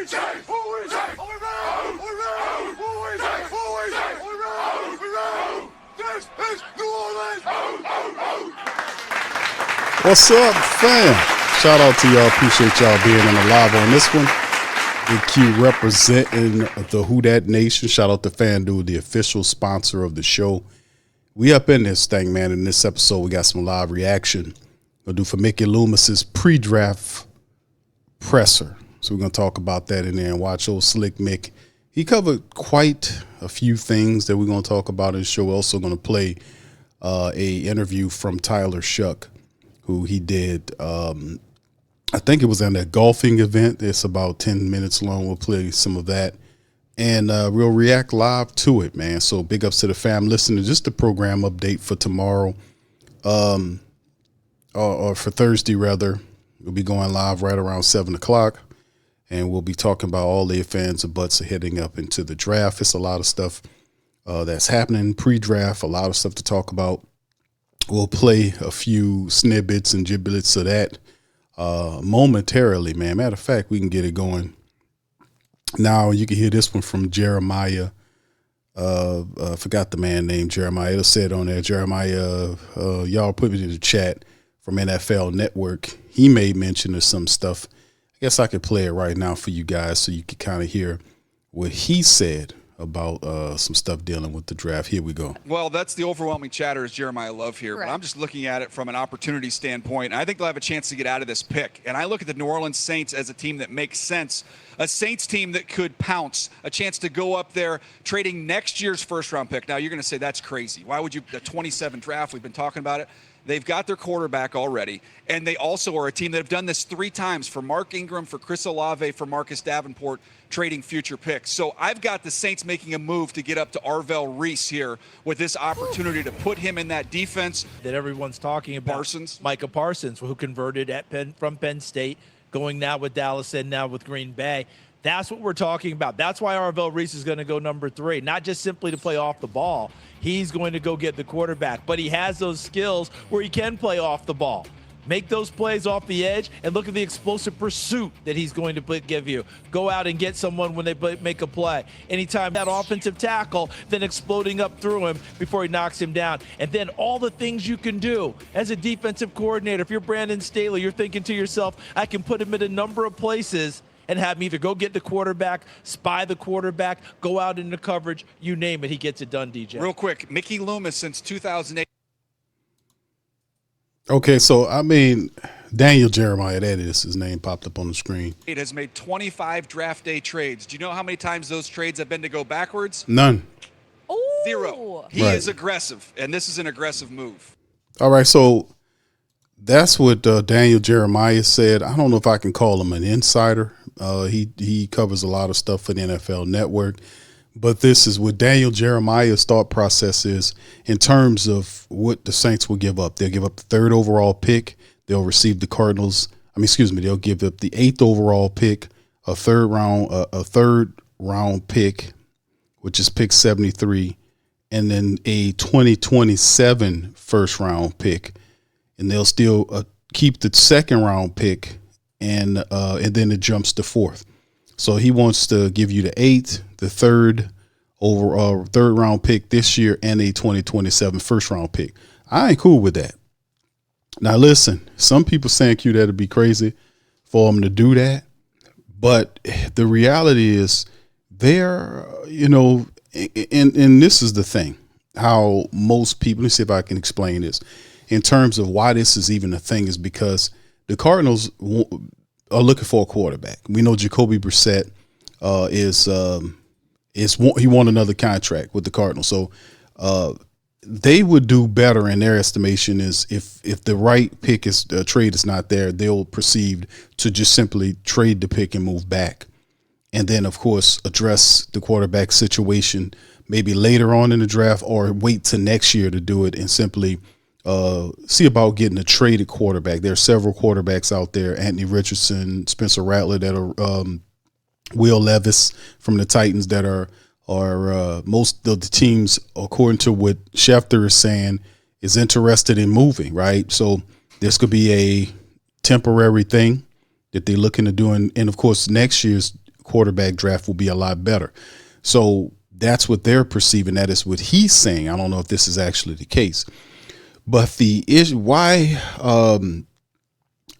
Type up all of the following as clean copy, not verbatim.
What's up, fam? Shout out to y'all. Appreciate y'all being on the live on this one. Big Q representing the Who Dat Nation. Shout out to FanDuel, the official sponsor of the show. We up in this thing, man. In this episode, we got some live reaction. We'll do for Mickey Loomis's pre-draft presser. So we're going to talk about that in there and watch old Slick Mick. He covered quite a few things that we're going to talk about in the show. We're also going to play a interview from Tyler Shough, who he did, I think it was in that golfing event. It's about 10 minutes long. We'll play some of that. And we'll react live to it, man. So big ups to the fam listening. Just the program update for tomorrow, or for Thursday, rather. We'll be going live right around 7 o'clock. And we'll be talking about all the fans and butts are heading up into the draft. It's a lot of stuff that's happening pre-draft, a lot of stuff to talk about. We'll play a few snippets and giblets of that momentarily, man. Matter of fact, we can get it going. Now you can hear this one from Jeremiah. Forgot the man named Jeremiah. It'll say it on there. Jeremiah, y'all put it in the chat from NFL Network. He made mention of some stuff. I guess I could play it right now for you guys so you can kind of hear what he said about some stuff dealing with the draft. Here we go. Well, that's the overwhelming chatter, as Jeremiah Love here. Correct. But I'm just looking at it from an opportunity standpoint. And I think they'll have a chance to get out of this pick. And I look at the New Orleans Saints as a team that makes sense. A Saints team that could pounce, a chance to go up there trading next year's first-round pick. Now, you're going to say that's crazy. Why would you? The 27 draft, we've been talking about it. They've got their quarterback already, and they also are a team that have done this 3 times for Mark Ingram, for Chris Olave, for Marcus Davenport, trading future picks. So I've got the Saints making a move to get up to Arvell Reese here with this opportunity to put him in that defense. That everyone's talking about. Parsons. Micah Parsons, who converted from Penn State, going now with Dallas and now with Green Bay. That's what we're talking about. That's why Arvell Reese is going to go number 3, not just simply to play off the ball. He's going to go get the quarterback, but he has those skills where he can play off the ball. Make those plays off the edge, and look at the explosive pursuit that he's going to give you. Go out and get someone when they make a play. Anytime that offensive tackle, then exploding up through him before he knocks him down. And then all the things you can do as a defensive coordinator. If you're Brandon Staley, you're thinking to yourself, I can put him in a number of places and have him either go get the quarterback, spy the quarterback, go out into coverage, you name it, he gets it done, DJ. Real quick, Mickey Loomis since 2008. Okay, so, I mean, Daniel Jeremiah, that is his name, popped up on the screen. It has made 25 draft day trades. Do you know how many times those trades have been to go backwards? None. Ooh. 0. He Right. is aggressive, and this is an aggressive move. All right, so that's what Daniel Jeremiah said. I don't know if I can call him an insider. He covers a lot of stuff for the NFL Network. But this is what Daniel Jeremiah's thought process is in terms of what the Saints will give up. They'll give up the 3rd overall pick. They'll receive the Cardinals. They'll give up the 8th overall pick, a third round pick, which is pick 73, and then a 2027 first round pick. And they'll still keep the 2nd round pick, and then it jumps to 4th. So he wants to give you the 8th, the 3rd round pick this year, and a 2027 first round pick. I ain't cool with that. Now listen, some people saying Q that'd be crazy for him to do that, but the reality is there, and this is the thing, how most people, let's see if I can explain this in terms of why this is even a thing, is because the Cardinals are looking for a quarterback. We know Jacoby Brissett he won another contract with the Cardinals. So they would do better in their estimation is if the right pick is trade is not there, they'll proceed to just simply trade the pick and move back. And then, of course, address the quarterback situation maybe later on in the draft, or wait till next year to do it and simply see about getting a traded quarterback. There are several quarterbacks out there, Anthony Richardson, Spencer Rattler, that are Will Levis from the Titans, that are most of the teams, according to what Schefter is saying, is interested in moving, right? So this could be a temporary thing that they're looking to do. And of course, next year's quarterback draft will be a lot better. So that's what they're perceiving. That is what he's saying. I don't know if this is actually the case, but the issue why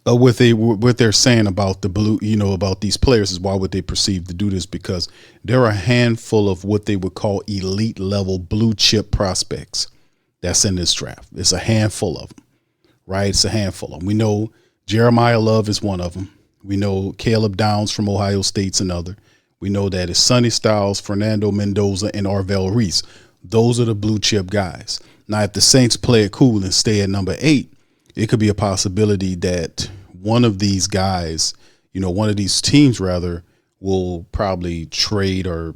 what they're saying about the blue, about these players is why would they perceive to do this? Because there are a handful of what they would call elite level blue chip prospects that's in this draft. It's a handful of them, right? It's a handful of them. We know Jeremiah Love is one of them. We know Caleb Downs from Ohio State's another. We know that it's Sonny Styles, Fernando Mendoza, and Arvell Reese. Those are the blue chip guys. Now, if the Saints play it cool and stay at number 8, it could be a possibility that one of these guys, one of these teams rather, will probably trade or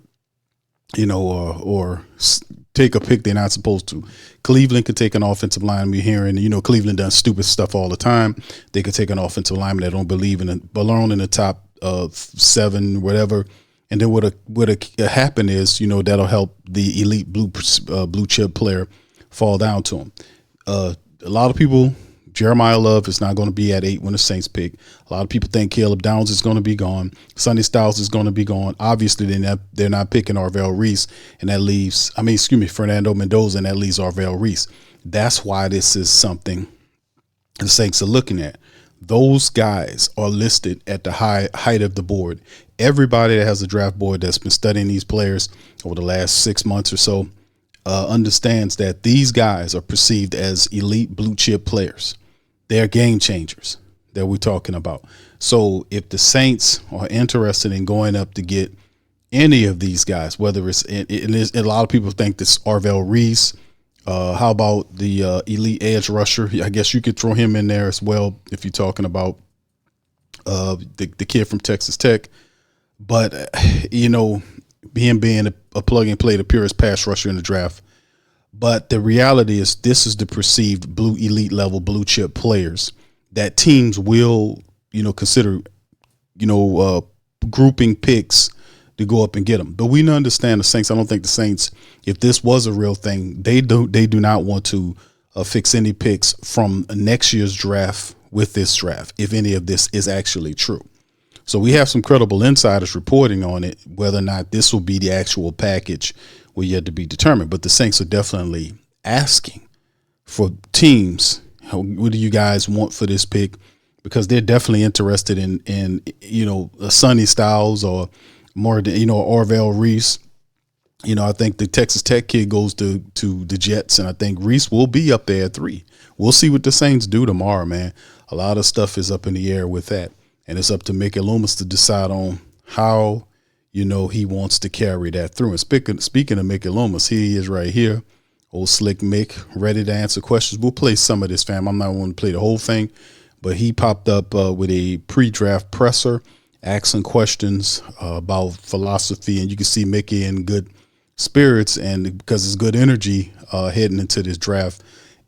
take a pick they're not supposed to. Cleveland could take an offensive lineman. We're hearing, Cleveland does stupid stuff all the time. They could take an offensive lineman that don't belong in the top 7, whatever. And then what happen is, that'll help the elite blue chip player fall down to him. A lot of people, Jeremiah Love is not going to be at 8 when the Saints pick. A lot of people think Caleb Downs is going to be gone. Sonny Styles is going to be gone. Obviously, they're not picking Arvell Reese, and that leaves, Fernando Mendoza, and that leaves Arvell Reese. That's why this is something the Saints are looking at. Those guys are listed at the height of the board. Everybody that has a draft board that's been studying these players over the last 6 months or so understands that these guys are perceived as elite blue chip players. They're game changers that we're talking about. So if the Saints are interested in going up to get any of these guys, whether it's a lot of people think this Arvell Reese, how about the elite edge rusher? I guess you could throw him in there as well if you're talking about the kid from Texas Tech. But, him being a plug and play, the purest pass rusher in the draft. But the reality is this is the perceived elite level blue chip players that teams will, consider, grouping picks to go up and get them. But we understand the Saints. I don't think the Saints, if this was a real thing, they do not want to fix any picks from next year's draft with this draft, if any of this is actually true. So we have some credible insiders reporting on it. Whether or not this will be the actual package will yet to be determined. But the Saints are definitely asking for teams. What do you guys want for this pick? Because they're definitely interested in a Sonny Styles or more, Arvell Reese. I think the Texas Tech kid goes to the Jets, and I think Reese will be up there at 3. We'll see what the Saints do tomorrow, man. A lot of stuff is up in the air with that. And it's up to Mickey Loomis to decide on how, he wants to carry that through. And speaking of Mickey Loomis, he is right here. Old Slick Mick, ready to answer questions. We'll play some of this, fam. I'm not going to play the whole thing. But he popped up with a pre-draft presser, asking questions about philosophy. And you can see Mickey in good spirits and because it's good energy heading into this draft.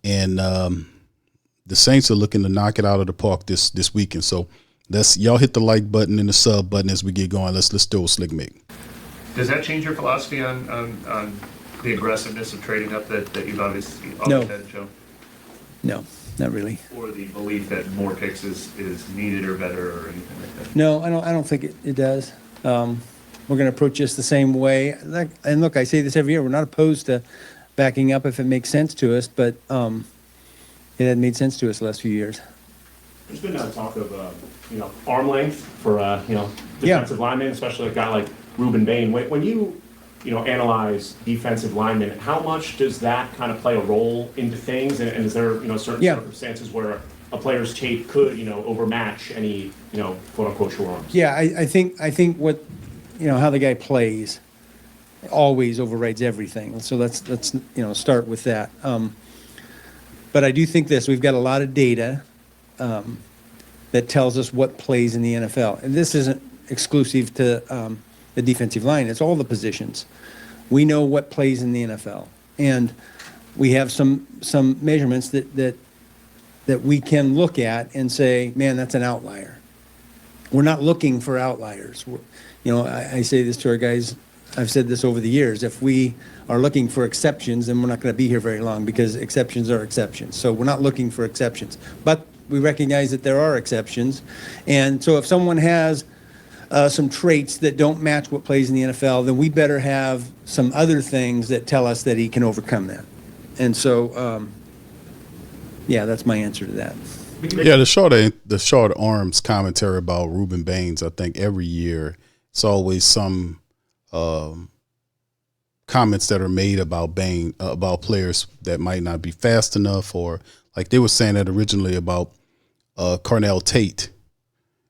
And the Saints are looking to knock it out of the park this weekend. So y'all hit the like button and the sub button as we get going. Let's do a Slick Mick. Does that change your philosophy on the aggressiveness of trading up that you've obviously No. had, Joe? No, not really. Or the belief that more picks is needed or better or anything like that? No, I don't think it does. We're going to approach this the same way. And look, I say this every year. We're not opposed to backing up if it makes sense to us, but it hasn't made sense to us the last few years. There's been talk of, arm length for, defensive linemen, especially a guy like Ruben Bain. When you analyze defensive linemen, how much does that kind of play a role into things? And is there, certain circumstances where a player's tape could, overmatch any, quote unquote short arms? Yeah, I think what, how the guy plays always overrides everything. So let's start with that. But I do think we've got a lot of data that tells us what plays in the NFL. And this isn't exclusive to the defensive line. It's all the positions. We know what plays in the NFL. And we have some measurements that we can look at and say, man, that's an outlier. We're not looking for outliers. I say this to our guys. I've said this over the years. If we are looking for exceptions, then we're not going to be here very long because exceptions are exceptions. So we're not looking for exceptions. But we recognize that there are exceptions. And so if someone has some traits that don't match what plays in the NFL, then we better have some other things that tell us that he can overcome that. And so, yeah, that's my answer to that. Yeah, the short arms commentary about Ruben Baines. I think every year it's always some comments that are made about about players that might not be fast enough, or like they were saying that originally about Cornell Tate,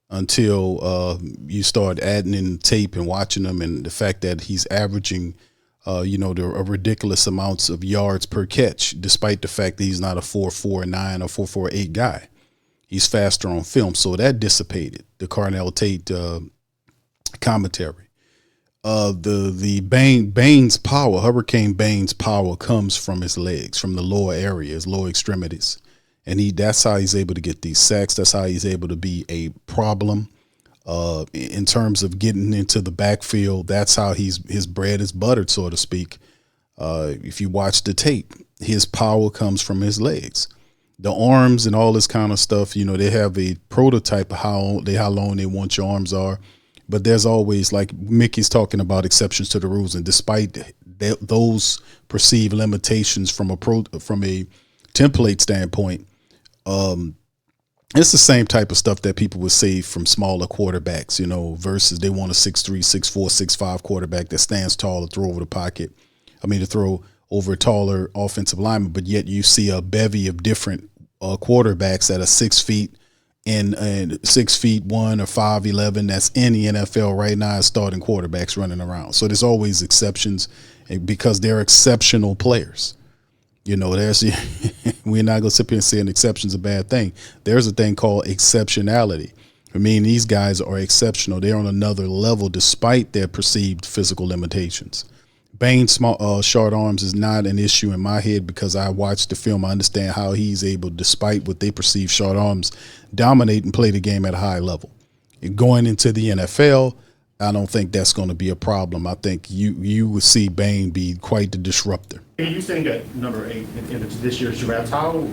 until you start adding in tape and watching him, and the fact that he's averaging a ridiculous amounts of yards per catch, despite the fact that he's not a 4.49 or 4.48 guy. He's faster on film, so that dissipated the Cornell Tate commentary. The Baines power, Hurricane Baines power, comes from his legs, from the lower area, his lower extremities, and that's how he's able to get these sacks. That's how he's able to be a problem in terms of getting into the backfield. That's how his bread is buttered, so to speak. If you watch the tape, his power comes from his legs. The arms and all this kind of stuff, they have a prototype of how long they want your arms are. But there's always, like Mickey's talking about, exceptions to the rules. And despite those perceived limitations from a template standpoint, it's the same type of stuff that people would say from smaller quarterbacks, versus they want a 6'3", 6'4", 6'5" quarterback that stands tall to throw over the pocket. To throw over a taller offensive lineman, but yet you see a bevy of different quarterbacks that are 6 feet and 6'1" or 5'11" that's in the NFL right now as starting quarterbacks running around. So there's always exceptions because they're exceptional players. There's we're not gonna sit here and say an exception's a bad thing. There's a thing called exceptionality. These guys are exceptional. They're on another level despite their perceived physical limitations. Baines' short arms is not an issue in my head because I watched the film. I understand how he's able, despite what they perceive short arms, dominate and play the game at a high level. And going into the NFL, I don't think that's going to be a problem. I think you would see Bain be quite the disruptor. You saying at number 8 in this year's draft, how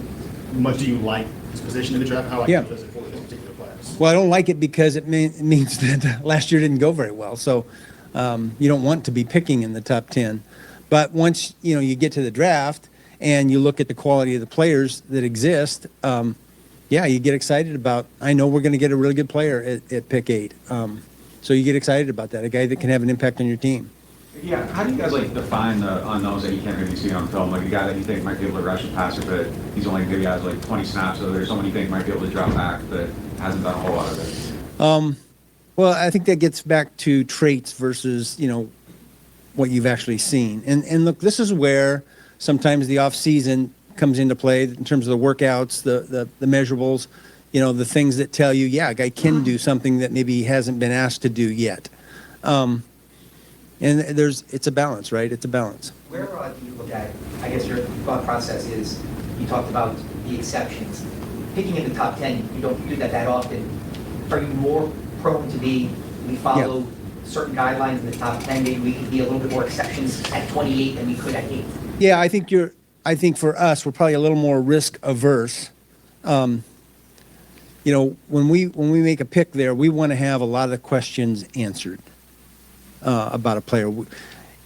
much do you like his position in the draft? How like does it for this particular class? Well, I don't like it because it means that last year didn't go very well. So you don't want to be picking in the top 10. But once you get to the draft and you look at the quality of the players that exist, you get excited about. I know we're going to get a really good player at pick 8. So you get excited about that, a guy that can have an impact on your team. Yeah, how do you guys define the unknowns that you can't really see on film? Like a guy that you think might be able to rush and passer, but he's only maybe has 20 snaps, so there's someone you think might be able to drop back but hasn't done a whole lot of it. Well, I think that gets back to traits versus, what you've actually seen. And look, this is where sometimes the off season comes into play in terms of the workouts, the measurables, the things that tell you, a guy can do something that maybe he hasn't been asked to do yet. And it's a balance, right? It's a balance. Where do you look at, I guess your thought process is, you talked about the exceptions. Picking in the top 10, you don't do that often. Are you more prone to we follow certain guidelines in the top 10, maybe we could be a little bit more exceptions at 28 than we could at 8? Yeah, I think for us, we're probably a little more risk averse. When we make a pick there, we want to have a lot of the questions answered about a player.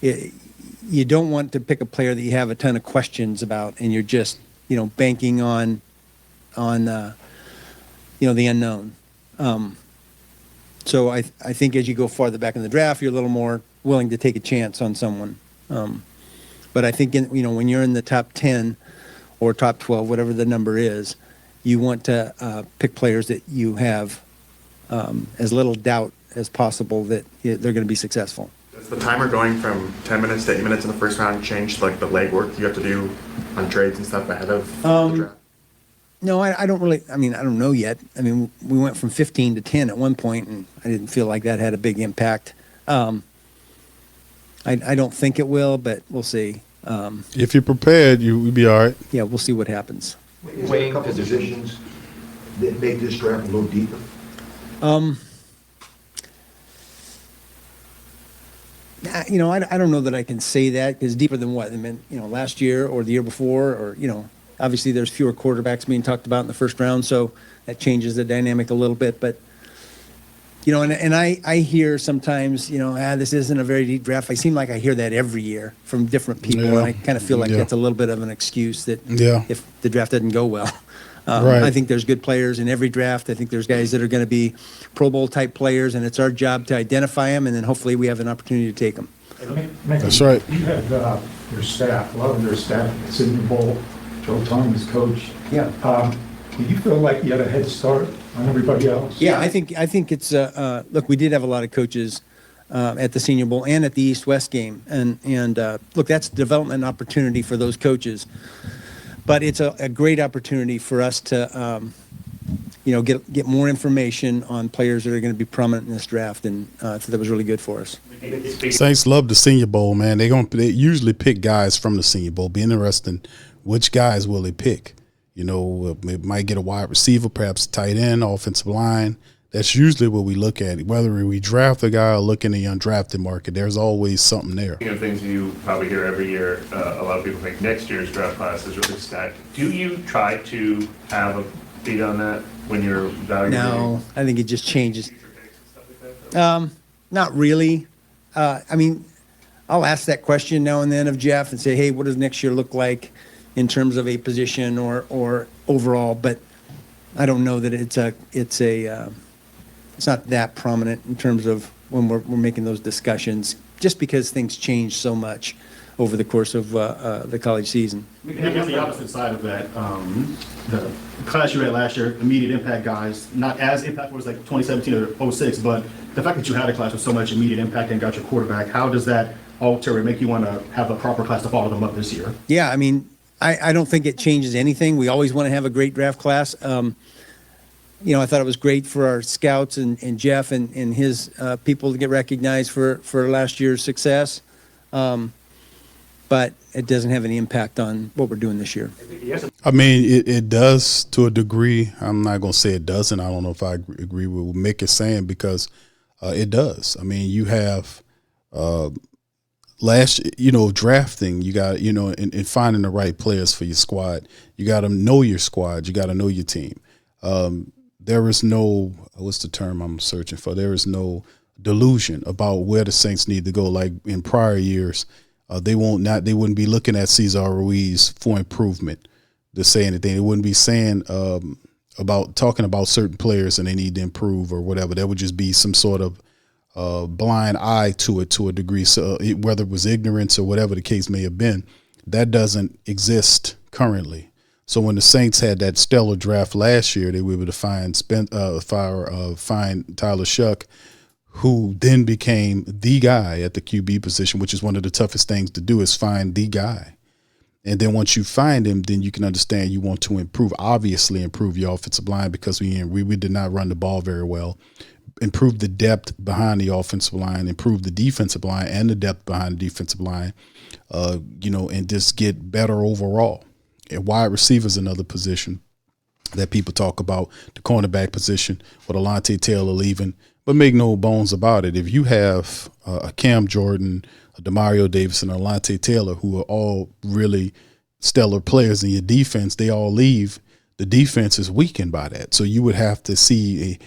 You don't want to pick a player that you have a ton of questions about, and you're just banking on the unknown. So I think as you go farther back in the draft, you're a little more willing to take a chance on someone. But I think when you're in the top 10 or top 12, whatever the number is, you want to pick players that you have as little doubt as possible that they're going to be successful. Does the timer going from 10 minutes to 8 minutes in the first round change the legwork you have to do on trades and stuff ahead of the draft? No, I don't really. I don't know yet. We went from 15 to 10 at one point, and I didn't feel like that had a big impact. I don't think it will, but we'll see. If you're prepared, you'll be all right. Yeah, we'll see what happens. Is there a couple positions that make this draft a little deeper? I don't know that I can say that, because deeper than what? Last year or the year before, or obviously there's fewer quarterbacks being talked about in the first round, so that changes the dynamic a little bit. But And I hear sometimes, this isn't a very deep draft. I seem like I hear that every year from different people, Yeah. and I kind of feel like Yeah. that's a little bit of an excuse that Yeah. if the draft doesn't go well. Right. I think there's good players in every draft. I think there's guys that are going to be Pro Bowl type players, and it's our job to identify them, and then hopefully we have an opportunity to take them. That's right. You had your staff, a lot of your staff at Senior Bowl, Joe Thomas coach. Yeah. Do you feel like you had a head start on everybody else? Yeah, I think it's look, we did have a lot of coaches at the Senior Bowl and at the East-West game, and look, that's a development opportunity for those coaches, but it's a great opportunity for us to get more information on players that are going to be prominent in this draft, and so that was really good for us. Saints love the Senior Bowl, man. They usually pick guys from the Senior Bowl. Be interesting, which guys will they pick? It might get a wide receiver, perhaps tight end, offensive line. That's usually what we look at. Whether we draft a guy or look in the undrafted market, there's always something there. Things you probably hear every year, a lot of people think next year's draft class is really stacked. Do you try to have a beat on that when you're evaluating? No, I think it just changes. Not really. I'll ask that question now and then of Jeff and say, hey, what does next year look like in terms of a position or overall? But I don't know that it's not that prominent in terms of when we're making those discussions, just because things change so much over the course of the college season. And on the opposite side of that, the class you had last year, immediate impact guys, not as impactful as like 2017 or 06, but the fact that you had a class with so much immediate impact and got your quarterback, how does that alter or make you want to have a proper class to follow them up this year? Yeah, I don't think it changes anything. We always want to have a great draft class. I thought it was great for our scouts and Jeff and his people to get recognized for last year's success. But it doesn't have any impact on what we're doing this year. It does to a degree. I'm not going to say it doesn't. I don't know if I agree with what Mick is saying, because it does. You have drafting, you got, and finding the right players for your squad. You got to know your squad. You got to know your team. There is no, what's the term I'm searching for? There is no delusion about where the Saints need to go. Like in prior years, they wouldn't be looking at Cesar Ruiz for improvement to say anything. They wouldn't be saying talking about certain players and they need to improve or whatever. There would just be some sort of blind eye to it to a degree. So whether it was ignorance or whatever the case may have been, that doesn't exist currently. So when the Saints had that stellar draft last year, they were able to find Tyler Shough, who then became the guy at the QB position, which is one of the toughest things to do, is find the guy. And then once you find him, then you can understand you want to improve your offensive line, because we did not run the ball very well. Improve the depth behind the offensive line, improve the defensive line and the depth behind the defensive line, and just get better overall. And wide receiver is another position that people talk about, the cornerback position with Alontae Taylor leaving. But make no bones about it, if you have a Cam Jordan, a Demario Davis, and Alontae Taylor, who are all really stellar players in your defense, they all leave, the defense is weakened by that. So you would have to see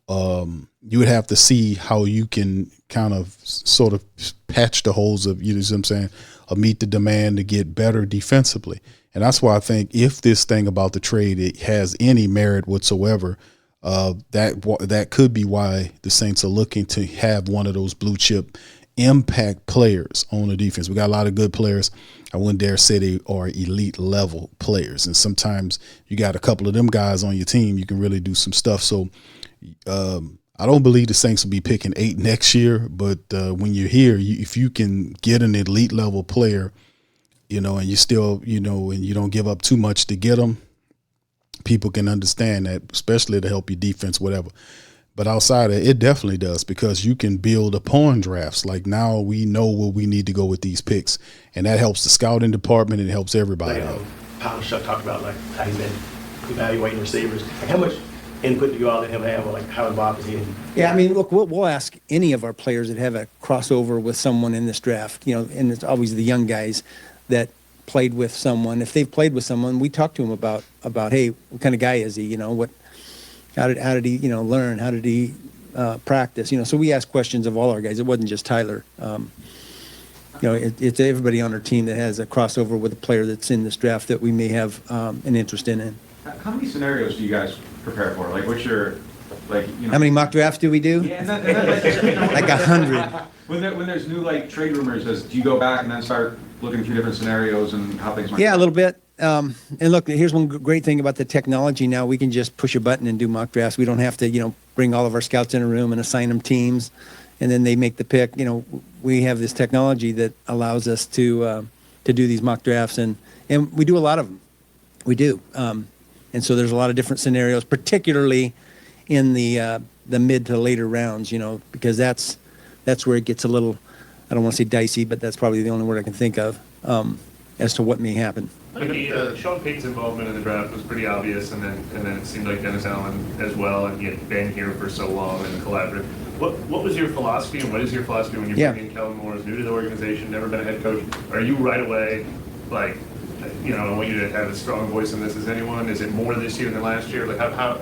how you can kind of sort of patch the holes of, you know what I'm saying, or meet the demand to get better defensively. And that's why I think if this thing about the trade, it has any merit whatsoever, that could be why the Saints are looking to have one of those blue chip impact players on the defense. We got a lot of good players. I wouldn't dare say they are elite level players. And sometimes you got a couple of them guys on your team, you can really do some stuff. So I don't believe the Saints will be picking 8 next year, but when you're here, if you can get an elite level player, and you still, and you don't give up too much to get them, people can understand that, especially to help your defense, whatever. But outside of it, it definitely does, because you can build upon drafts. Like now we know where we need to go with these picks, and that helps the scouting department. And it helps everybody out. Shough talked about how he's been evaluating receivers. How much input do you all let him have, or how involved is he in? Yeah, look, we'll ask any of our players that have a crossover with someone in this draft, and it's always the young guys that played with someone. If they've played with someone, we talk to them about, hey, what kind of guy is he? How did he, learn? How did he practice. So we asked questions of all our guys. It wasn't just Tyler. It's everybody on our team that has a crossover with a player that's in this draft that we may have an interest in. How many scenarios do you guys prepare for? Like, what's your, How many mock drafts do we do? Yeah, and then, like 100. When there's new trade rumors, do you go back and then start looking through different scenarios and how things might? Yeah, a little bit. And look, here's one great thing about the technology now. We can just push a button and do mock drafts. We don't have to, bring all of our scouts in a room and assign them teams, and then they make the pick. We have this technology that allows us to do these mock drafts, and we do a lot of them. We do. And so there's a lot of different scenarios, particularly in the mid to later rounds, because that's where it gets a little, I don't want to say dicey, but that's probably the only word I can think of as to what may happen. Sean Payton's involvement in the draft was pretty obvious, and then it seemed like Dennis Allen as well, and he had been here for so long and collaborative. What was your philosophy, and what is your philosophy when you're bringing Kellen Moore, who's new to the organization, never been a head coach? Are you right away like, I want you to have as strong a voice in this as anyone? Is it more this year than last year? Like how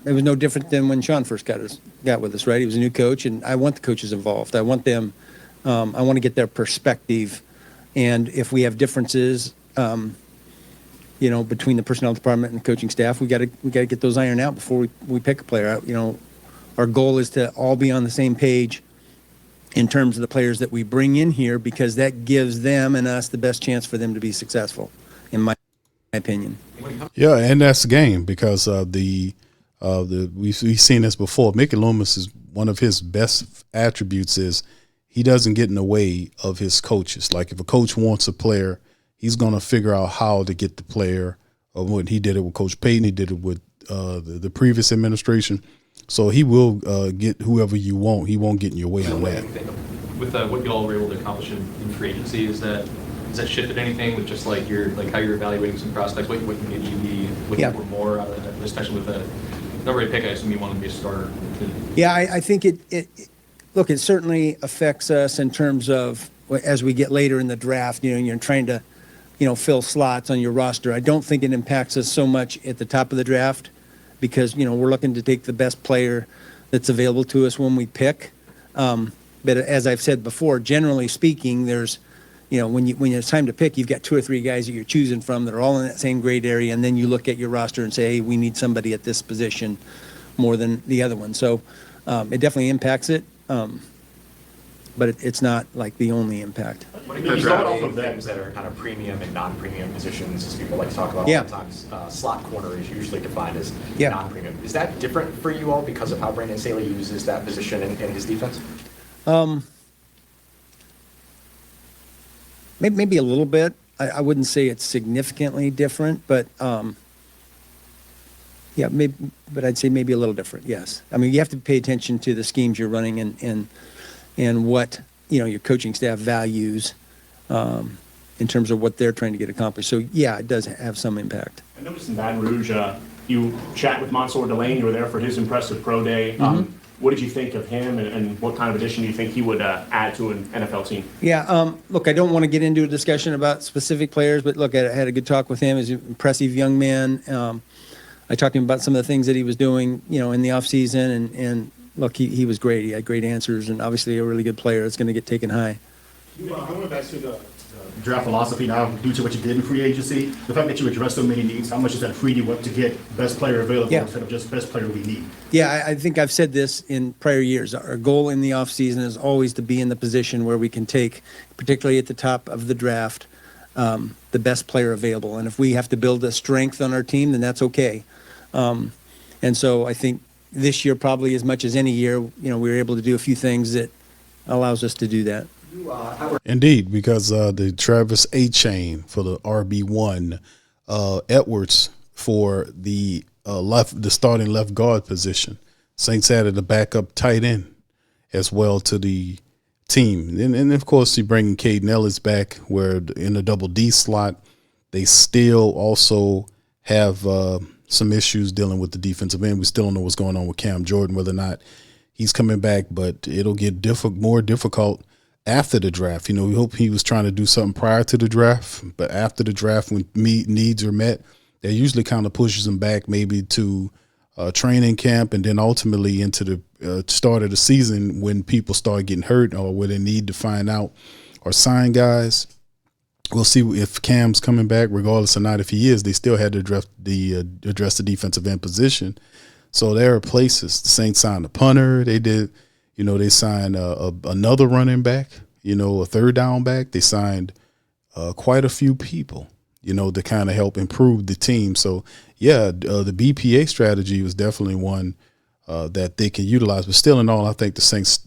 it was no different than when Sean first got with us, right? He was a new coach, and I want the coaches involved. I want them. I want to get their perspective, and if we have differences, between the personnel department and the coaching staff, we got to get those ironed out before we pick a player. Our goal is to all be on the same page in terms of the players that we bring in here, because that gives them and us the best chance for them to be successful, in my opinion. Yeah, and that's the game, because we've seen this before. Mickey Loomis is one of his best attributes is he doesn't get in the way of his coaches. Like if a coach wants a player, he's going to figure out how to get the player. When he did it with Coach Payton, he did it with the previous administration. So he will get whoever you want. He won't get in your way on that. With what you all were able to accomplish in free agency, has that shifted anything with just how you're evaluating some prospects? What made you be looking for more out of that, especially with the number 8 pick? I assume you wanted to be a starter. Yeah, I think it certainly affects us in terms of as we get later in the draft. You're trying to fill slots on your roster. I don't think it impacts us so much at the top of the draft, because we're looking to take the best player that's available to us when we pick. But as I've said before, generally speaking, there's when it's time to pick, you've got 2 or 3 guys that you're choosing from that are all in that same grade area, and then you look at your roster and say, hey, we need somebody at this position more than the other one. So it definitely impacts it, but it's not like the only impact. There's things that are kind of premium and non-premium positions, as people like to talk about all the times. Slot corner is usually defined as non-premium. Is that different for you all because of how Brandon Staley uses that position in his defense? Maybe a little bit. I wouldn't say it's significantly different, but maybe. But I'd say maybe a little different. Yes. I mean, you have to pay attention to the schemes you're running and what your coaching staff values in terms of what they're trying to get accomplished. So yeah, it does have some impact. I noticed in Baton Rouge, you chat with Mansour Delane. You were there for his impressive pro day. What did you think of him, and what kind of addition do you think he would add to an NFL team? Yeah, look, I don't want to get into a discussion about specific players, but look, I had a good talk with him. He's an impressive young man. I talked to him about some of the things that he was doing, in the off season, and look, he was great. He had great answers, and obviously a really good player that's going to get taken high. I went back to the draft philosophy now, due to what you did in free agency. The fact that you addressed so many needs, how much does that free you up to get best player available instead of just best player we need? Yeah, I think I've said this in prior years. Our goal in the offseason is always to be in the position where we can take, particularly at the top of the draft, the best player available. And if we have to build a strength on our team, then that's okay. And so I think this year, probably as much as any year, we were able to do a few things that allows us to do that. Indeed, because the Travis A-Chain for the RB1, Edwards for the starting left guard position. Saints added a backup tight end as well to the team. And of course, you bring Caden Ellis back, where in the double D slot, they still also have some issues dealing with the defensive end. We still don't know what's going on with Cam Jordan, whether or not he's coming back, but it'll get more difficult after the draft. We hope he was trying to do something prior to the draft, but after the draft, when needs are met, that usually kind of pushes him back maybe to training camp, and then ultimately into the start of the season when people start getting hurt or where they need to find out or sign guys. We'll see if Cam's coming back, regardless or not. If he is, they still had to address the defensive end position. So there are places. The Saints signed a punter. They did, they signed another running back, a third down back. They signed quite a few people, to kind of help improve the team. So, yeah, the BPA strategy was definitely one that they can utilize. But still in all, I think the Saints,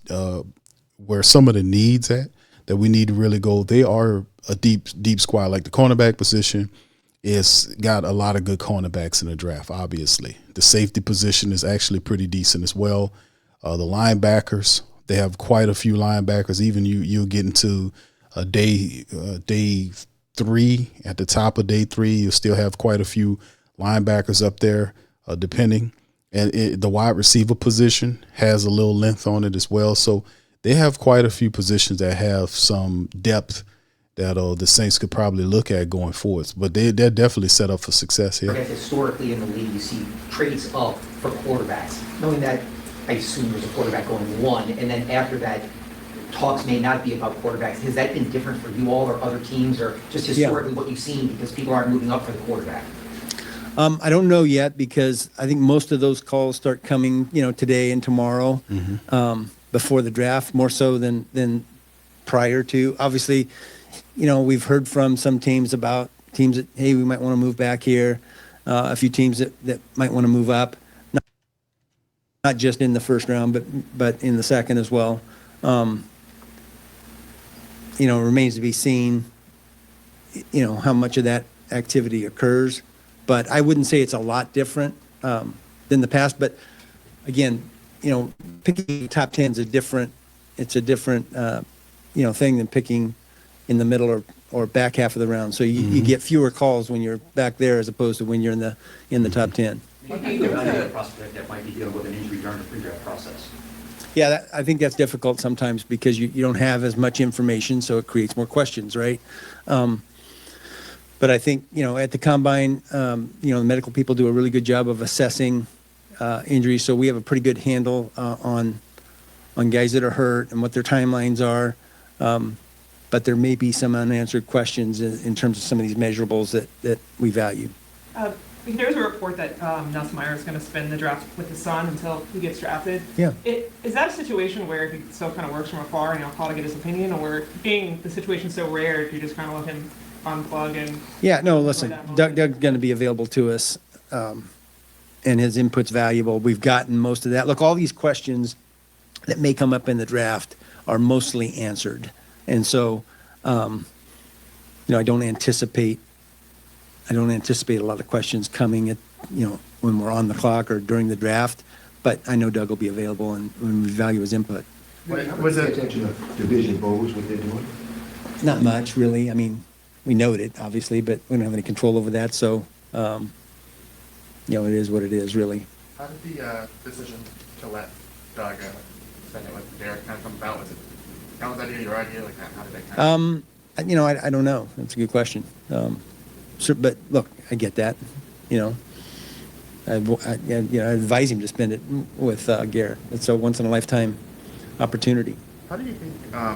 where some of the needs at that we need to really go, they are a deep squad. Like the cornerback position is got a lot of good cornerbacks in the draft, obviously. The safety position is actually pretty decent as well. The linebackers, they have quite a few linebackers. Even you'll get into day 3, at the top of day 3, you'll still have quite a few linebackers up there, depending. And the wide receiver position has a little length on it as well. So they have quite a few positions that have some depth that the Saints could probably look at going forwards. But they're definitely set up for success here. Historically in the league, you see trades up for quarterbacks, knowing that I assume there's a quarterback going 1, and then after that, talks may not be about quarterbacks. Has that been different for you all or other teams, or just historically what you've seen because people aren't moving up for the quarterback? I don't know yet because I think most of those calls start coming, today and tomorrow, before the draft, more so than prior to. Obviously, we've heard from some teams about teams that, hey, we might want to move back here. A few teams that might want to move up, not just in the first round, but in the second as well. Remains to be seen, how much of that activity occurs. But I wouldn't say it's a lot different than the past. But again, picking top 10 is a different thing than picking in the middle or back half of the round. So you get fewer calls when you're back there as opposed to when you're in the top 10. What do you think about a prospect that might be dealing with an injury during the pre-draft process? Yeah, I think that's difficult sometimes because you don't have as much information, so it creates more questions, right? But I think, at the combine, the medical people do a really good job of assessing injuries. So we have a pretty good handle on guys that are hurt and what their timelines are. But there may be some unanswered questions in terms of some of these measurables that we value. There's a report that Nelson Meyer is going to spend the draft with his son until he gets drafted. Yeah. Is that a situation where he still kind of works from afar and you'll call to get his opinion, or being the situation so rare, if you just kind of let him unplug and... Yeah, no, listen, Doug's going to be available to us, and his input's valuable. We've gotten most of that. Look, all these questions that may come up in the draft are mostly answered. And so, I don't anticipate a lot of questions coming at, when we're on the clock or during the draft, but I know Doug will be available and we value his input. Was it attention of division voters, what they're doing? Not much, really. I mean, we note it, obviously, but we don't have any control over that. So, it is what it is, really. How did the decision to let Doug spend it with Derek kind of come about? Was it Colin's idea, your idea? Like, how did that kind of... I don't know. That's a good question. But look, I get that. I advise him to spend it with Garrett. It's a once in a lifetime opportunity. How do you think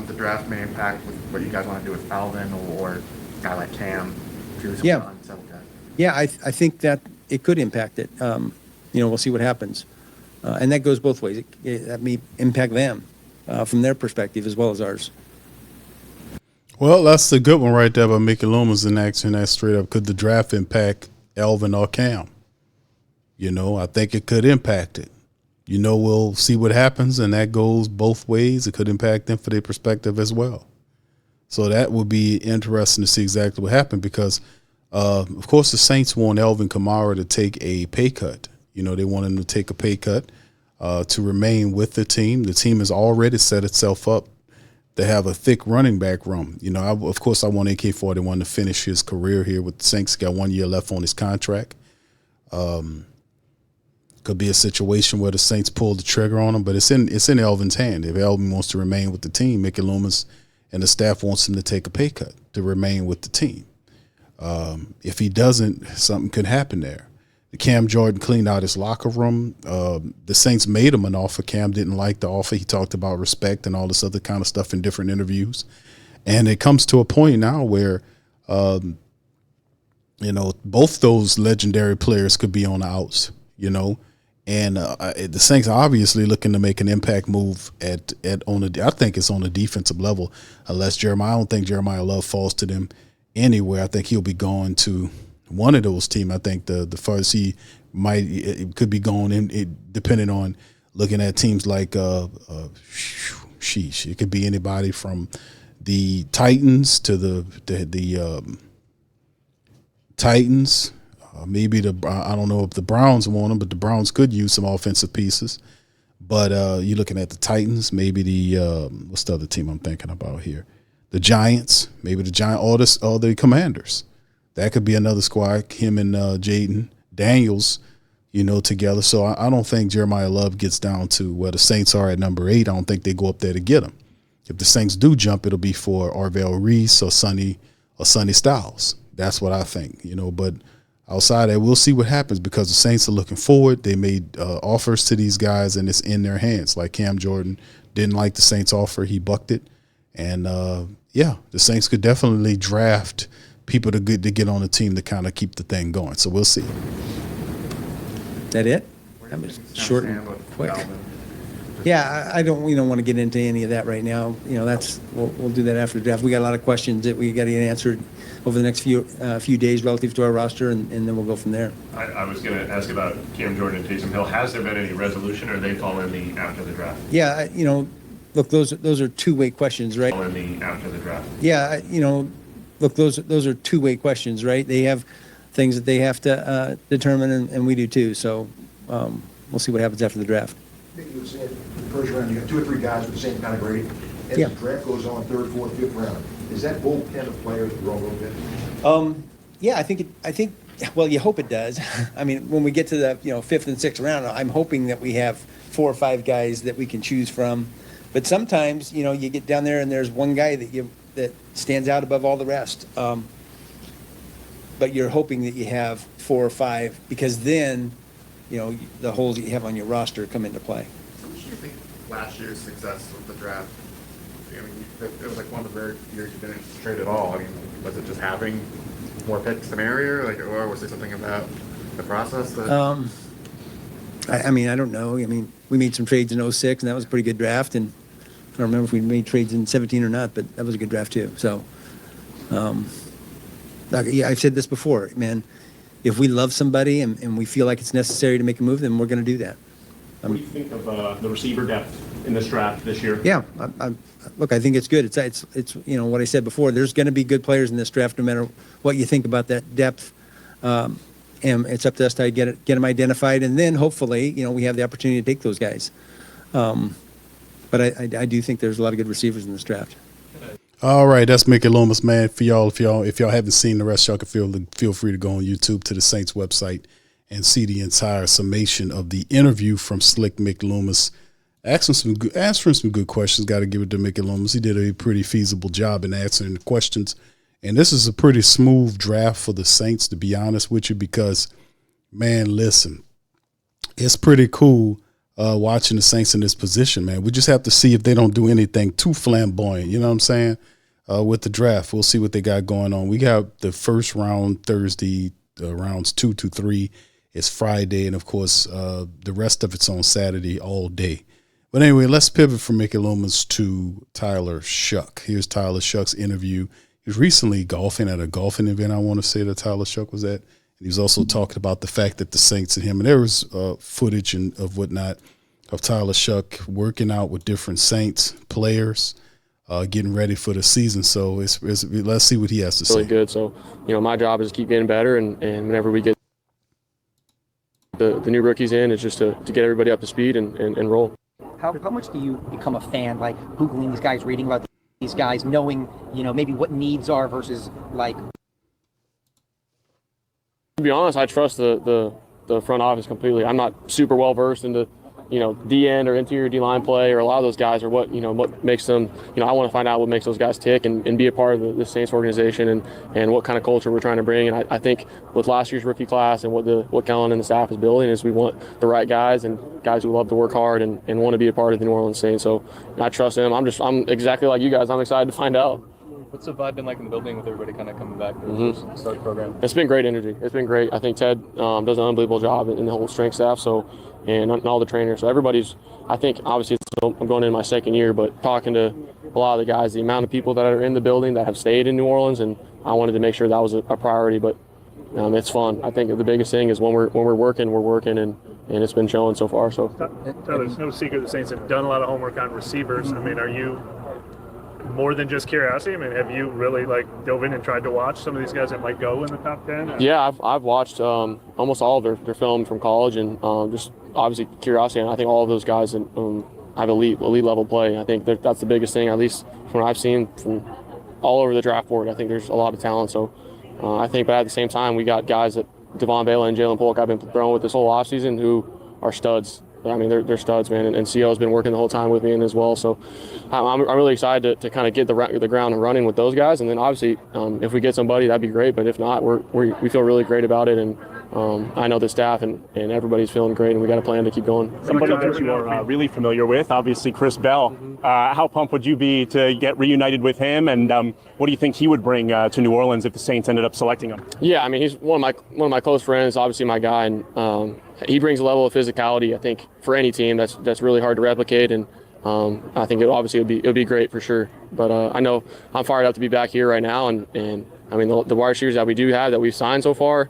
the draft may impact with what you guys want to do with Alvin or a guy like Cam? Yeah, I think that it could impact it. We'll see what happens, and that goes both ways. That may impact them from their perspective as well as ours. Well, that's a good one right there by Mickey Loomis in action. That straight up. Could the draft impact Alvin or Cam? I think it could impact it. We'll see what happens, and that goes both ways. It could impact them for their perspective as well. So that would be interesting to see exactly what happened because, of course, the Saints want Alvin Kamara to take a pay cut. They want him to take a pay cut to remain with the team. The team has already set itself up to have a thick running back room. Of course, I want AK-41 to finish his career here with the Saints. Got 1 year left on his contract. Could be a situation where the Saints pull the trigger on him, but it's in Alvin's hand. If Alvin wants to remain with the team, Mickey Loomis and the staff wants him to take a pay cut to remain with the team. If he doesn't, something could happen there. Cam Jordan cleaned out his locker room. The Saints made him an offer. Cam didn't like the offer. He talked about respect and all this other kind of stuff in different interviews. And it comes to a point now where, both those legendary players could be on the outs, And the Saints are obviously looking to make an impact move I think it's on the defensive level, unless I don't think Jeremiah Love falls to them anywhere. I think he'll be going to one of those teams. I think the first he could be going in, depending on looking at teams like sheesh. It could be anybody from the Titans to the Titans. Maybe I don't know if the Browns want them, but the Browns could use some offensive pieces. But you're looking at the Titans, maybe the what's the other team I'm thinking about here? The Giants, maybe the Giants, all the Commanders. That could be another squad. Him and Jaden Daniels, together. So I don't think Jeremiah Love gets down to where the Saints are at number 8. I don't think they go up there to get him. If the Saints do jump, it'll be for Arvell Reese or Sonny Styles. That's what I think. But outside that, we'll see what happens because the Saints are looking forward. They made offers to these guys, and it's in their hands. Like Cam Jordan didn't like the Saints' offer. He bucked it. And, the Saints could definitely draft people to get on the team to kind of keep the thing going. So we'll see. Is that it? That was short and quick. Yeah, I don't. We don't want to get into any of that right now. We'll do that after the draft. We got a lot of questions that we got to get answered over the next few days relative to our roster, and then we'll go from there. I was going to ask about Cam Jordan and Taysom Hill. Has there been any resolution, or they fall in after the draft? Yeah, look, those are two-way questions, right? Fall in after the draft. Yeah, look, those are two-way questions, right? They have things that they have to determine, and we do too. So we'll see what happens after the draft. You were saying in the first round, you got 2 or 3 guys with the same kind of grade. As the draft goes on, 3rd, 4th, 5th round, is that bullpen of players grow a little bit? Yeah, I think. Well, you hope it does. I mean, when we get to the 5th and 6th round, I'm hoping that we have 4 or 5 guys that we can choose from. But sometimes, you get down there and there's one guy that stands out above all the rest. But you're hoping that you have 4 or 5 because then, the holes that you have on your roster come into play. So what do you think last year's success with the draft? I mean, it was like one of the rare years you didn't trade at all. I mean, was it just having more picks than area, or was there something about the process that? I mean, I don't know. I mean, we made some trades in 06, and that was a pretty good draft. And I don't remember if we made trades in 17 or not, but that was a good draft too. So, I've said this before, man. If we love somebody and we feel like it's necessary to make a move, then we're going to do that. What do you think of the receiver depth in this draft this year? Yeah, look, I think it's good. It's what I said before. There's going to be good players in this draft, no matter what you think about that depth. And it's up to us to get them identified, and then hopefully, we have the opportunity to take those guys. But I do think there's a lot of good receivers in this draft. All right, that's Mickey Loomis, man. For y'all, if y'all haven't seen the rest, y'all can feel free to go on YouTube to the Saints website and see the entire summation of the interview from Slick Mick Loomis. Answering some good questions. Got to give it to Mickey Loomis. He did a pretty feasible job in answering the questions. And this is a pretty smooth draft for the Saints, to be honest with you, because, man, listen, it's pretty cool watching the Saints in this position, man. We just have to see if they don't do anything too flamboyant, you know what I'm saying, with the draft. We'll see what they got going on. We got the first round Thursday, rounds 2 to 3. It's Friday, and, of course, the rest of it's on Saturday all day. But anyway, let's pivot from Mickey Loomis to Tyler Shough. Here's Tyler Shough's interview. He was recently golfing at a golfing event, I want to say, that Tyler Shough was at. And he was also talking about the fact that the Saints and him, and there was footage of whatnot of Tyler Shough working out with different Saints players, getting ready for the season. So let's see what he has to say. Really good. So, my job is to keep getting better, and whenever we get the new rookies in, it's just to get everybody up to speed and roll. How much do you become a fan, like Googling these guys, reading about these guys, knowing, maybe what needs are versus like? To be honest, I trust the front office completely. I'm not super well versed into D end or interior D line play, or a lot of those guys are what makes them. I want to find out what makes those guys tick and be a part of the Saints organization and what kind of culture we're trying to bring. And I think with last year's rookie class and what Kellen and the staff is building is we want the right guys and guys who love to work hard and want to be a part of the New Orleans Saints. So I trust them. I'm exactly like you guys. I'm excited to find out. What's the vibe been like in the building with everybody kind of coming back to the start program? It's been great energy. It's been great. I think Ted does an unbelievable job in the whole strength staff. And all the trainers. So everybody's, I think, obviously I'm going in my second year, but talking to a lot of the guys, the amount of people that are in the building that have stayed in New Orleans, and I wanted to make sure that was a priority. But it's fun. I think the biggest thing is when we're working, and it's been showing so far. So there's no secret the Saints have done a lot of homework on receivers. I mean, are you more than just curiosity? I mean, have you really dove in and tried to watch some of these guys that might go in the top 10? Yeah, I've watched almost all of their film from college, and just obviously curiosity. And I think all of those guys have elite level play. I think that's the biggest thing, at least from what I've seen from all over the draft board. I think there's a lot of talent. So I think, but at the same time, we got guys that Devon Bailey and Jalen Polk I've been throwing with this whole offseason who are studs. I mean, they're studs, man, and CO has been working the whole time with me as well. So I'm really excited to kind of get the ground running with those guys. And then obviously, if we get somebody, that'd be great. But if not, we feel really great about it. And I know the staff and everybody's feeling great, and we got a plan to keep going. Somebody that you are really familiar with, obviously Chris Bell. How pumped would you be to get reunited with him? And what do you think he would bring to New Orleans if the Saints ended up selecting him? Yeah, I mean, he's one of my close friends, obviously my guy, and he brings a level of physicality, I think, for any team that's really hard to replicate. And I think it would be great for sure. But I know I'm fired up to be back here right now, and I mean the wide receivers that we do have that we've signed so far,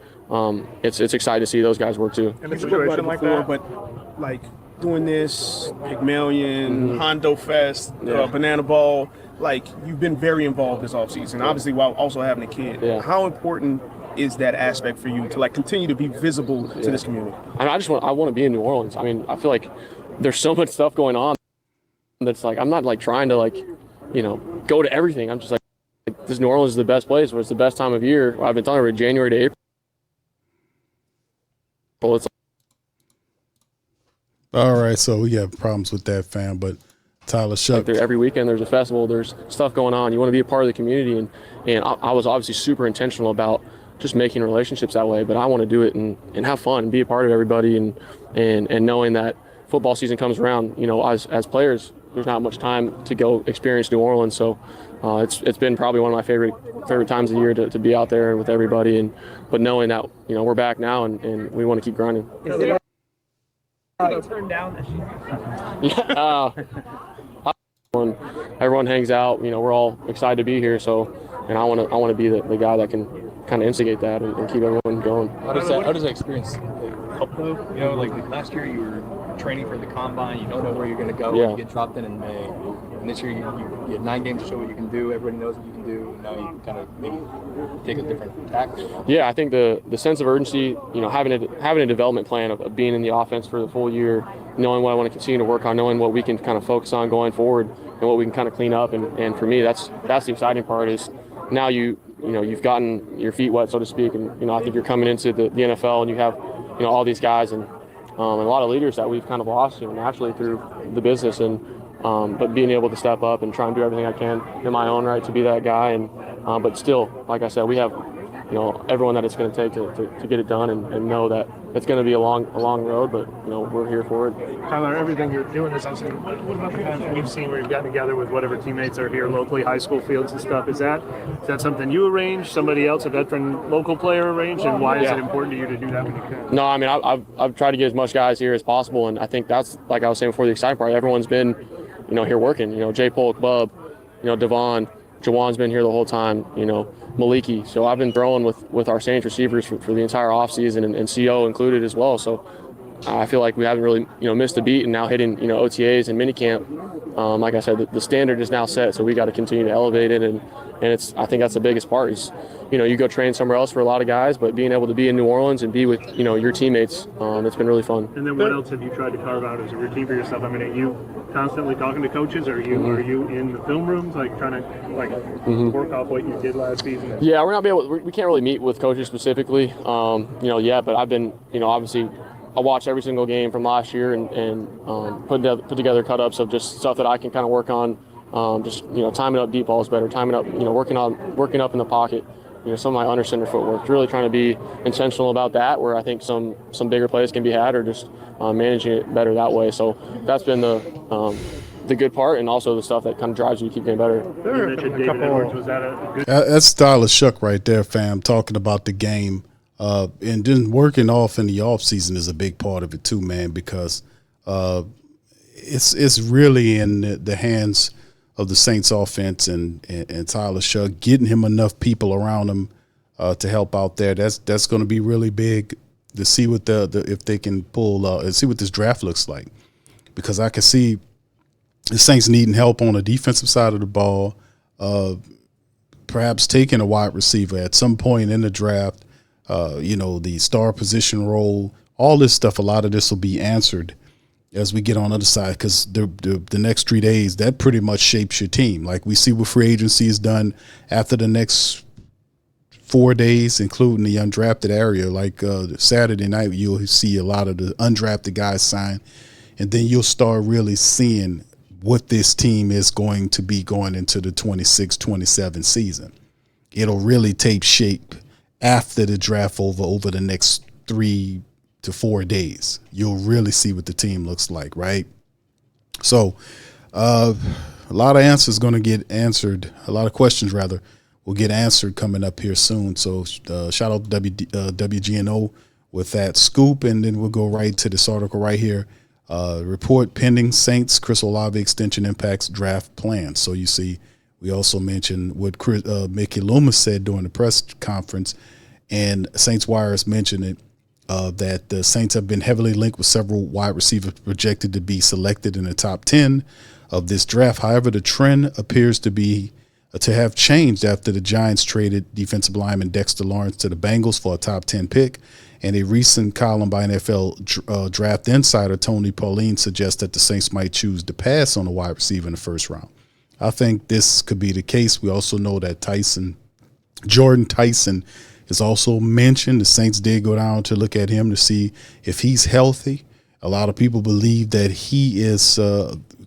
it's exciting to see those guys work too. In a situation like that, but doing this, Pygmalion, Hondo Fest, Banana Ball, you've been very involved this offseason, obviously while also having a kid. Yeah. How important is that aspect for you to continue to be visible to this community? I want to be in New Orleans. I mean, I feel like there's so much stuff going on that's I'm not trying to go to everything. I'm just this New Orleans is the best place, where it's the best time of year. I've been telling her January to April. It's all right, so we have problems with that, fam, but Tyler Shough. Every weekend there's a festival, there's stuff going on. You want to be a part of the community, and I was obviously super intentional about just making relationships that way, but I want to do it and have fun and be a part of everybody, and knowing that football season comes around, as players, there's not much time to go experience New Orleans. So it's been probably one of my favorite times of the year to be out there with everybody, but knowing that we're back now and we want to keep grinding. Turned down this year. Yeah, everyone hangs out. We're all excited to be here. So, and I want to be the guy that can kind of instigate that and keep everyone going. How does that experience help though? Last year you were training for the combine. You don't know where you're going to go. Yeah. You get dropped in May. And this year you had 9 games to show what you can do. Everybody knows what you can do. And now you can kind of maybe take a different tack. Yeah, I think the sense of urgency, having a development plan of being in the offense for the full year, knowing what I want to continue to work on, knowing what we can kind of focus on going forward and what we can kind of clean up. And for me, that's the exciting part is now you've gotten your feet wet, so to speak. And, I think you're coming into the NFL and you have, all these guys and a lot of leaders that we've kind of lost, naturally through the business. But being able to step up and try and do everything I can in my own right to be that guy. But still, like I said, we have, everyone that it's going to take to get it done and know that it's going to be a long road, but, we're here for it. Tyler, everything you're doing this offseason, what about the times we've seen where you've gotten together with whatever teammates are here locally, high school fields and stuff? Is that something you arrange, somebody else, a veteran local player arranged, and why is it important to you to do that when you can? No, I mean, I've tried to get as much guys here as possible, and I think that's, like I was saying before, the exciting part. Everyone's been, here working, Jay Polk, Bub, Devon, Jawan's been here the whole time, Maliki. So I've been throwing with our Saints receivers for the entire offseason and CO included as well. So I feel like we haven't really, missed a beat, and now hitting, OTAs and minicamp. Like I said, the standard is now set, so we got to continue to elevate it. And I think that's the biggest part is, you go train somewhere else for a lot of guys, but being able to be in New Orleans and be with, your teammates, it's been really fun. And then what else have you tried to carve out as a routine for yourself? I mean, are you constantly talking to coaches? Are you in the film rooms, trying to work off what you did last season? Yeah, we can't really meet with coaches specifically, yet, but I've been, obviously I watch every single game from last year and put together cut-ups of just stuff that I can kind of work on. Just, timing up deep balls better, timing up, working up in the pocket. Some of my under center footwork, really trying to be intentional about that, where I think some bigger plays can be had, or just managing it better that way. So that's been the good part, and also the stuff that kind of drives you to keep getting better. That's style of Shough right there, fam, talking about the game. And then working off in the off season is a big part of it too, man, because it's really in the hands of the Saints offense and Tyler Shough, getting him enough people around him to help out there. That's going to be really big to see what if they can pull and see what this draft looks like, because I can see the Saints needing help on the defensive side of the ball, perhaps taking a wide receiver at some point in the draft. The star position role, all this stuff. A lot of this will be answered as we get on the other side, because the next 3 days, that pretty much shapes your team. Like we see what free agency is done after the next 4 days, including the undrafted area. Like Saturday night, you'll see a lot of the undrafted guys sign, and then you'll start really seeing what this team is going to be going into the 26-27 season. It'll really take shape after the draft over the next 3 to 4 days. You'll really see what the team looks like, right? So a lot of answers going to get answered. A lot of questions, rather, will get answered coming up here soon. So shout out to WGNO with that scoop, and then we'll go right to this article right here. Report pending Saints Chris Olave extension impacts draft plans. So you see, we also mentioned what Mickey Loomis said during the press conference, and Saints Wires mentioned it, that the Saints have been heavily linked with several wide receivers projected to be selected in the top 10 of this draft. However, the trend appears to have changed after the Giants traded defensive lineman Dexter Lawrence to the Bengals for a top 10 pick. And a recent column by NFL draft insider Tony Pauline suggests that the Saints might choose to pass on a wide receiver in the first round. I think this could be the case. We also know that Jordan Tyson is also mentioned. The Saints did go down to look at him to see if he's healthy. A lot of people believe that he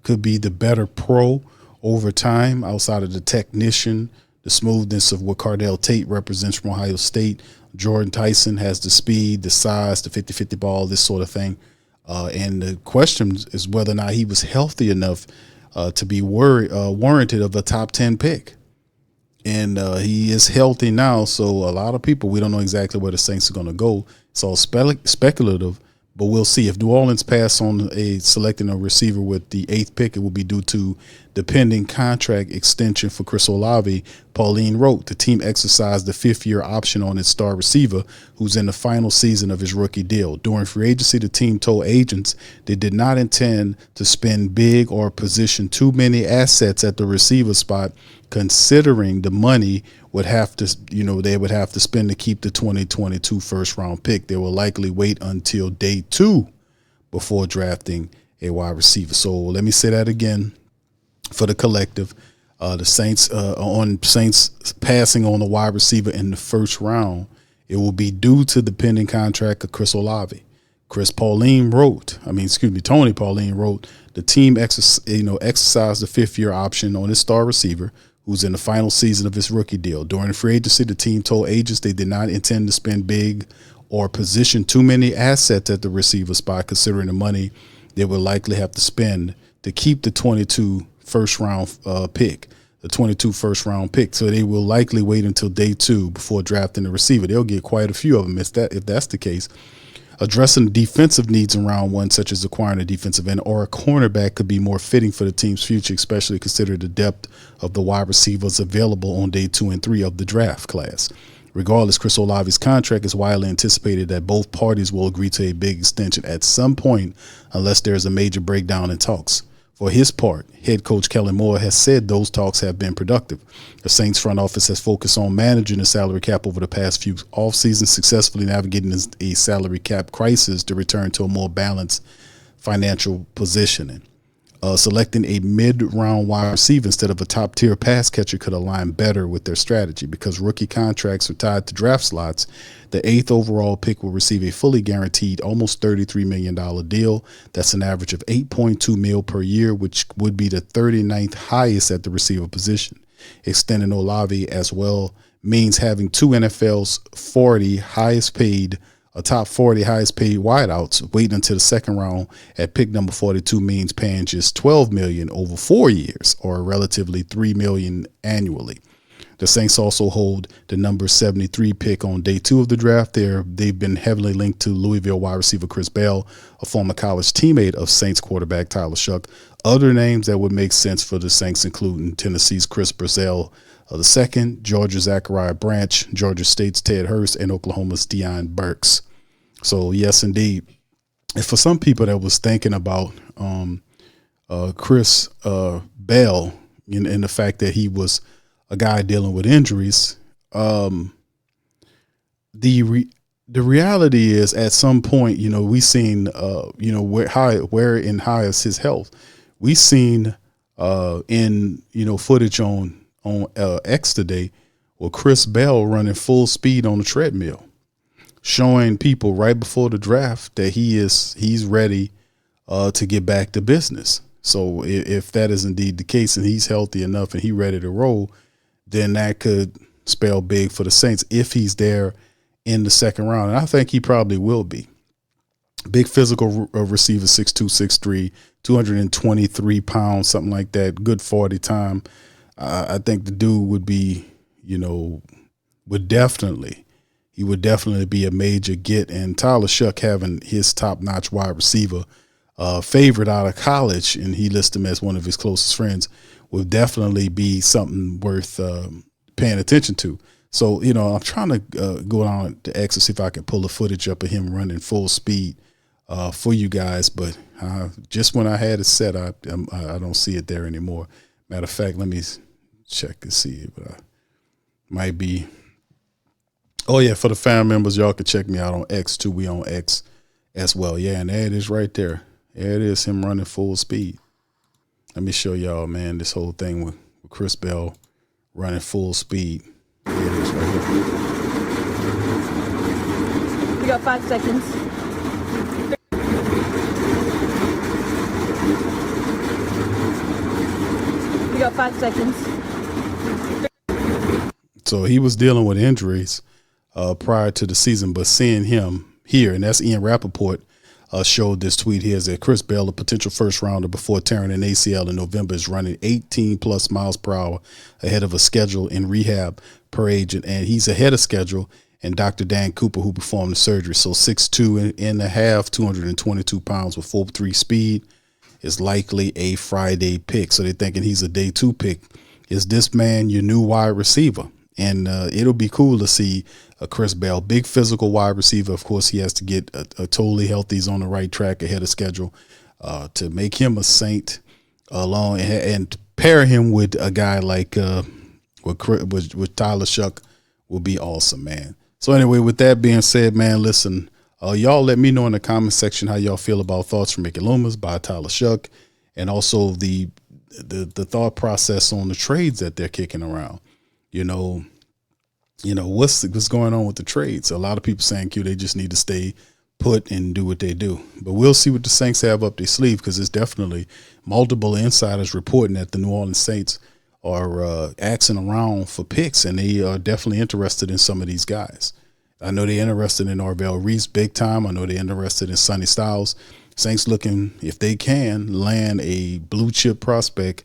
could be the better pro over time, outside of the technician, the smoothness of what Cardell Tate represents from Ohio State. Jordan Tyson has the speed, the size, the 50-50 ball, this sort of thing. And the question is whether or not he was healthy enough to be warranted of a top 10 pick. And he is healthy now, so a lot of people, we don't know exactly where the Saints are going to go. It's all speculative, but we'll see. If New Orleans pass on selecting a receiver with the 8th pick, it will be due to the pending contract extension for Chris Olave. Pauline wrote, the team exercised the 5th-year option on its star receiver, who's in the final season of his rookie deal. During free agency, the team told agents they did not intend to spend big or position too many assets at the receiver spot, considering the money they would have to spend to keep the 2022 first-round pick. They will likely wait until day 2 before drafting a wide receiver. So let me say that again for the collective. The Saints passing on a wide receiver in the first round, it will be due to the pending contract of Chris Olave. Tony Pauline wrote, the team exercised the 5th-year option on its star receiver, who's in the final season of his rookie deal. During the free agency, the team told agents they did not intend to spend big or position too many assets at the receiver spot, considering the money they would likely have to spend to keep the 22 first-round pick. So they will likely wait until day 2 before drafting the receiver. They'll get quite a few of them if that's the case. Addressing defensive needs in round 1, such as acquiring a defensive end or a cornerback, could be more fitting for the team's future, especially considering the depth of the wide receivers available on day 2 and 3 of the draft class. Regardless, Chris Olave's contract is widely anticipated that both parties will agree to a big extension at some point, unless there is a major breakdown in talks. For his part, head coach Kellen Moore has said those talks have been productive. The Saints front office has focused on managing the salary cap over the past few off seasons, successfully navigating a salary cap crisis to return to a more balanced financial positioning. selecting a mid-round wide receiver instead of a top-tier pass catcher could align better with their strategy. Because rookie contracts are tied to draft slots, the 8th overall pick will receive a fully guaranteed almost $33 million deal. That's an average of $8.2 million per year, which would be the 39th highest at the receiver position. Extending Olave as well means having two NFL's 40 highest paid top 40 highest paid wideouts waiting until the second round at pick number 42 means paying just $12 million over 4 years, or relatively $3 million annually. The Saints also hold the number 73 pick on day 2 of the draft. They've been heavily linked to Louisville wide receiver Chris Bell, a former college teammate of Saints quarterback Tyler Shough. Other names that would make sense for the Saints include Tennessee's Chris Brazell II, Georgia's Zachariah Branch, Georgia State's Ted Hurst, and Oklahoma's Deion Burks. So yes, indeed. And for some people that was thinking about Chris Bell and the fact that he was a guy dealing with injuries, the reality is at some point, we seen where and how is his health. We seen in footage on X today with Chris Bell running full speed on the treadmill, showing people right before the draft that he's ready to get back to business. So if that is indeed the case and he's healthy enough and he's ready to roll, then that could spell big for the Saints if he's there in the second round. And I think he probably will be. Big physical receiver, 6'2", 6'3", 223 pounds, something like that. Good 40 time. I think the dude would be, would definitely be a major get. And Tyler Shough having his top-notch wide receiver favorite out of college, and he lists him as one of his closest friends, will definitely be something worth paying attention to. So, I'm trying to go down to X to see if I can pull the footage up of him running full speed for you guys. But just when I had it set, I don't see it there anymore. Matter of fact, let me check and see. But I might be. Oh, yeah, for the fan members, y'all can check me out on X, too. We on X as well. Yeah, and there it is right there. There it is, him running full speed. Let me show y'all, man, this whole thing with Chris Bell running full speed. There it is right here. You got 5 seconds. You got 5 seconds. So he was dealing with injuries prior to the season, but seeing him here, and that's Ian Rappaport, showed this tweet here, that Chris Bell, a potential first rounder before tearing an ACL in November, is running 18 plus miles per hour ahead of a schedule in rehab per agent, and he's ahead of schedule. And Dr. Dan Cooper, who performed the surgery, so 6'2" and a half, 222 pounds with 4.3 speed, is likely a Friday pick. So they're thinking he's a day 2 pick. Is this man your new wide receiver? And it'll be cool to see Chris Bell, big physical wide receiver. Of course, he has to get a totally healthy. He's on the right track ahead of schedule to make him a Saint along and pair him with a guy like with Tyler Shough will be awesome, man. So anyway, with that being said, man, listen, y'all let me know in the comment section how y'all feel about Thoughts from Mickey Loomis by Tyler Shough, and also the thought process on the trades that they're kicking around. What's going on with the trades? A lot of people saying, they just need to stay put and do what they do. But we'll see what the Saints have up their sleeve, because there's definitely multiple insiders reporting that the New Orleans Saints are asking around for picks, and they are definitely interested in some of these guys. I know they're interested in Arvell Reese big time. I know they're interested in Sonny Styles. Saints looking, if they can, land a blue chip prospect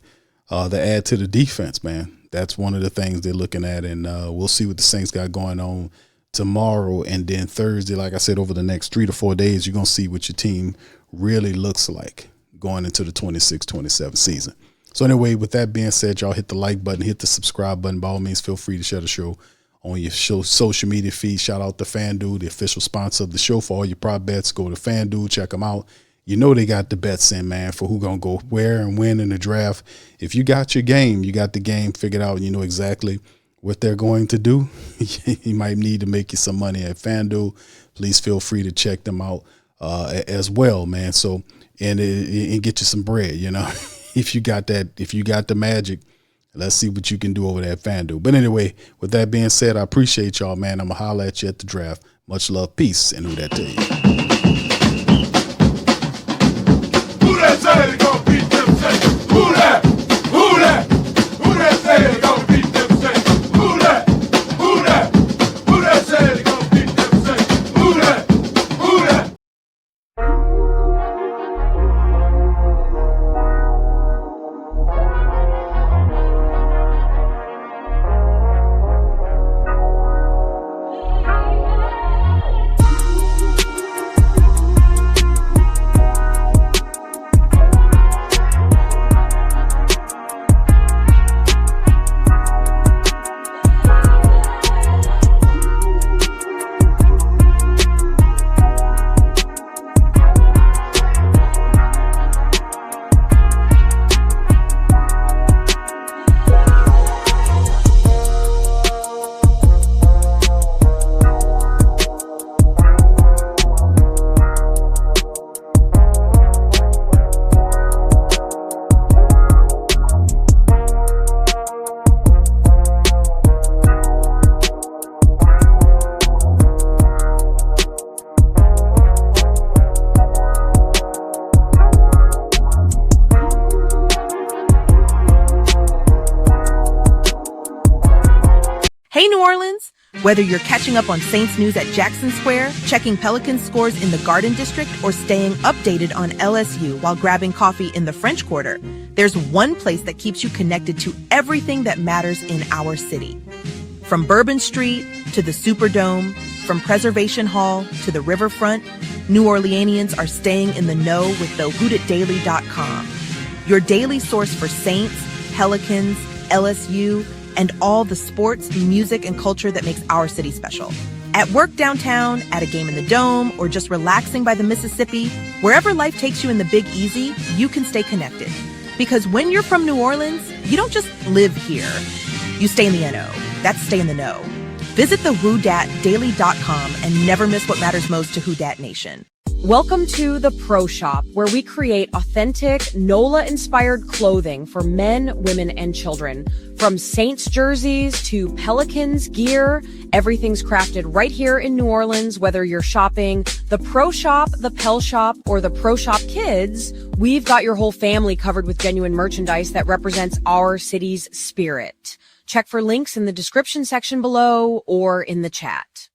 to add to the defense, man. That's one of the things they're looking at, and we'll see what the Saints got going on tomorrow. And then Thursday, like I said, over the next 3 to 4 days, you're going to see what your team really looks like going into the 26-27 season. So anyway, with that being said, y'all hit the like button, hit the subscribe button. By all means, feel free to share the show on your social media feed. Shout out to FanDuel, the official sponsor of the show. For all your prop bets, go to FanDuel, check them out. You know they got the bets in, man, for who going to go where and when in the draft. If you got your game, you got the game figured out, and you know exactly what they're going to do, you might need to make you some money at FanDuel. Please feel free to check them out as well, man. So and get you some bread, you know. If you got the magic, let's see what you can do over there at FanDuel. But anyway, with that being said, I appreciate y'all, man. I'm going to holler at you at the draft. Much love, peace, and who that to you. Who that say they gonna beat them Saints? Who that? Who that? Who that say they gonna beat them Saints? Who that? Who that? Who that say they gonna beat them Saints? Who that? Who that? Hey, New Orleans! Whether you're catching up on Saints news at Jackson Square, checking Pelicans scores in the Garden District, or staying updated on LSU while grabbing coffee in the French Quarter, there's one place that keeps you connected to everything that matters in our city. From Bourbon Street to the Superdome, from Preservation Hall to the Riverfront, New Orleanians are staying in the know with the WhoDatDaily.com, your daily source for Saints, Pelicans, LSU, and all the sports, music, and culture that makes our city special. At work downtown, at a game in the Dome, or just relaxing by the Mississippi, wherever life takes you in the Big Easy, you can stay connected. Because when you're from New Orleans, you don't just live here. You stay in the NO. That's stay in the know. Visit the WhoDatDaily.com and never miss what matters most to Who Dat Nation. Welcome to the Pro Shop, where we create authentic NOLA-inspired clothing for men, women, and children. From Saints jerseys to Pelicans gear, everything's crafted right here in New Orleans. Whether you're shopping the Pro Shop, the Pel Shop, or the Pro Shop Kids, we've got your whole family covered with genuine merchandise that represents our city's spirit. Check for links in the description section below or in the chat.